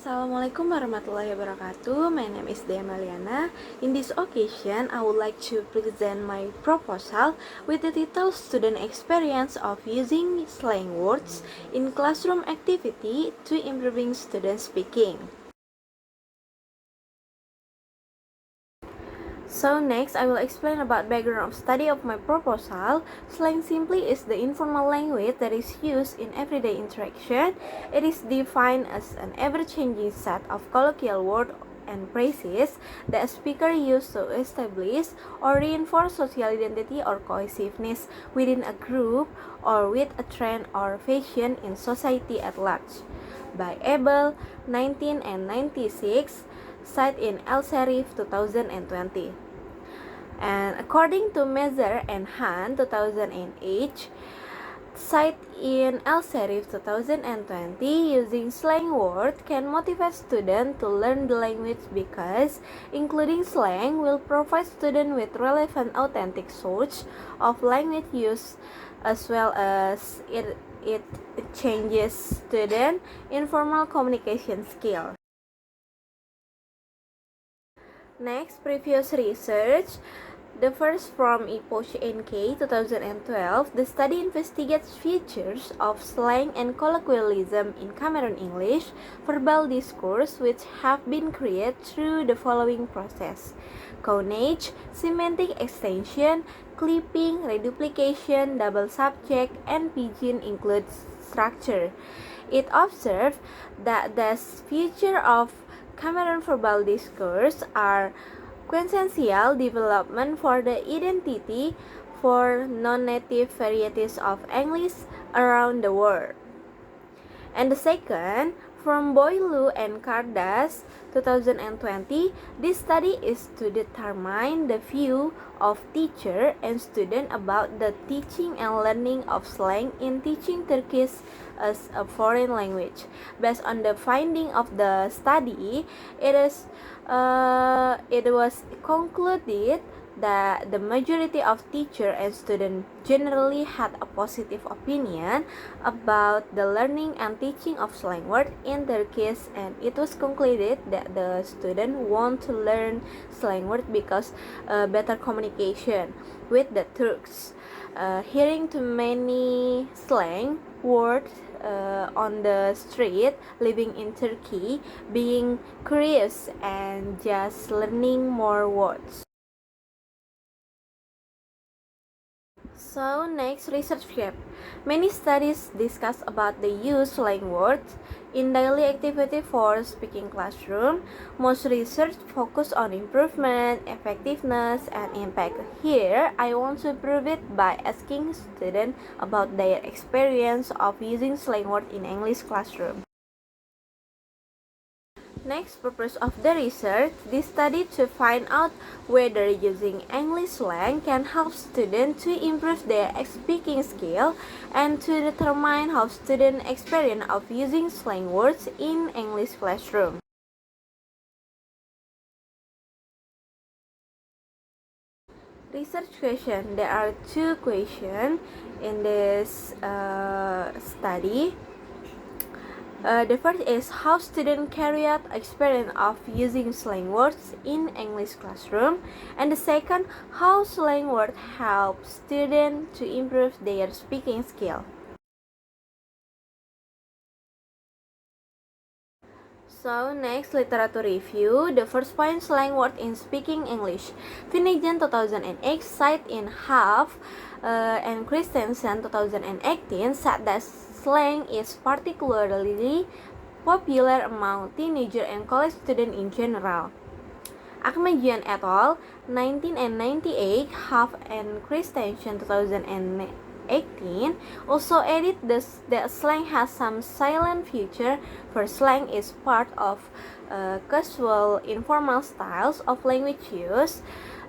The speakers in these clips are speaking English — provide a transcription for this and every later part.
Assalamualaikum warahmatullahi wabarakatuh. My name is Dea Meliana. In this occasion, I would like to present my proposal with the title Student Experience of Using Slang Words in Classroom Activity to Improving Student Speaking. So next, I will explain about background of study of my proposal. Slang simply is the informal language that is used in everyday interaction. It is defined as an ever-changing set of colloquial words and phrases that a speaker uses to establish or reinforce social identity or cohesiveness within a group or with a trend or fashion in society at large. By Abel, 1996, cited in El Serif 2020. And according to Mezer and Han 2008, cited in El Serif 2020, using slang words can motivate students to learn the language because including slang will provide students with relevant authentic source of language use as well as it changes student informal communication skill. Next, previous research. The first from Epoch NK 2012, the study investigates features of slang and colloquialism in Cameroon English verbal discourse which have been created through the following process: coinage, semantic extension, clipping, reduplication, double subject, and pidgin includes structure. It observed that the feature of Cameroon verbal discourse are quintessential development for the identity for non-native varieties of English around the world. And the second, from Boileau and Cardas 2020, this study is to determine the view of teacher and student about the teaching and learning of slang in teaching Turkish as a foreign language. Based on the finding of the study, it was concluded that the majority of teachers and students generally had a positive opinion about the learning and teaching of slang words in Turkish, and it was concluded that the students want to learn slang words because better communication with the Turks. Hearing too many slang words on the street, living in Turkey, being curious and just learning more words. So next, research gap. Many studies discuss about the use slang words in daily activity for speaking classroom. Most research focus on improvement, effectiveness, and impact. Here, I want to prove it by asking students about their experience of using slang words in English classroom. Next purpose of the research, this study to find out whether using English slang can help students to improve their speaking skill and to determine how students experience of using slang words in English classroom. Research question. There are two questions in this study. The first is how students carry out experience of using slang words in English classroom, and the second, how slang words help students to improve their speaking skill. So next, literature review. The first point, slang word in speaking English. Finnegan 2008, cite in Half and Christensen 2018 said that slang is particularly popular among teenagers and college students in general. Ahmedian et al. 1998, Half and Christensen 2018 also added that slang has some silent feature, for slang is part of casual informal styles of language use,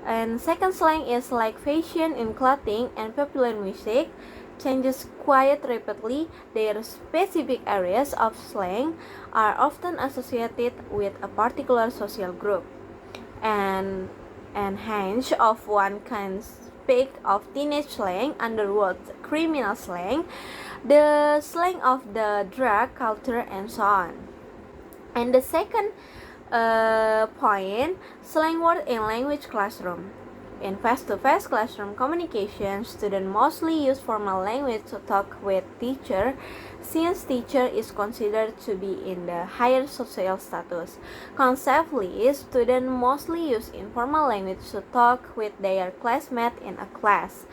and second, slang is like fashion in clothing and popular music, changes quite rapidly. Their specific areas of slang are often associated with a particular social group, and hence of one can speak of teenage slang, underworld criminal slang, the slang of the drug culture, and so on. And the second point, slang word in language classroom. In face-to-face classroom communication, students mostly use formal language to talk with teacher, since teacher is considered to be in the higher social status. Conceptually, students mostly use informal language to talk with their classmates in a class.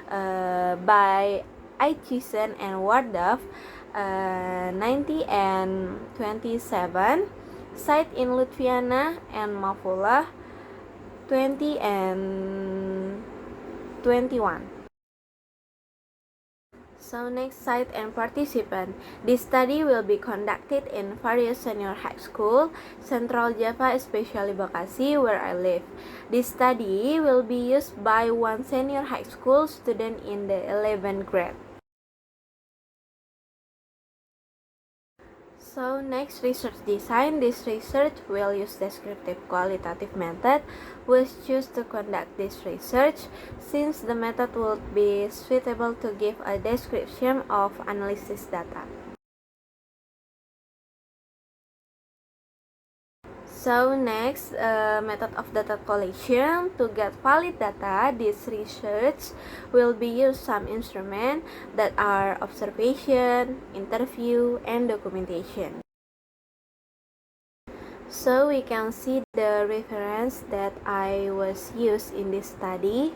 By Aichison and Wardov, 90 and 27, cite in Lutfiana and Mafula, 20 and 21. So next, site and participant. This study will be conducted in various senior high school, Central Java, especially Bekasi, where I live. This study will be used by one senior high school student in the 11th grade. So next, research design. This research will use descriptive qualitative method. We choose to conduct this research since the method would be suitable to give a description of analysis data. So next, method of data collection. To get valid data, this research will be used some instruments that are observation, interview, and documentation. So we can see the reference that I was used in this study.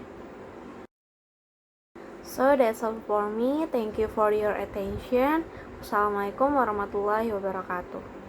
So that's all for me. Thank you for your attention. Wassalamualaikum warahmatullahi wabarakatuh.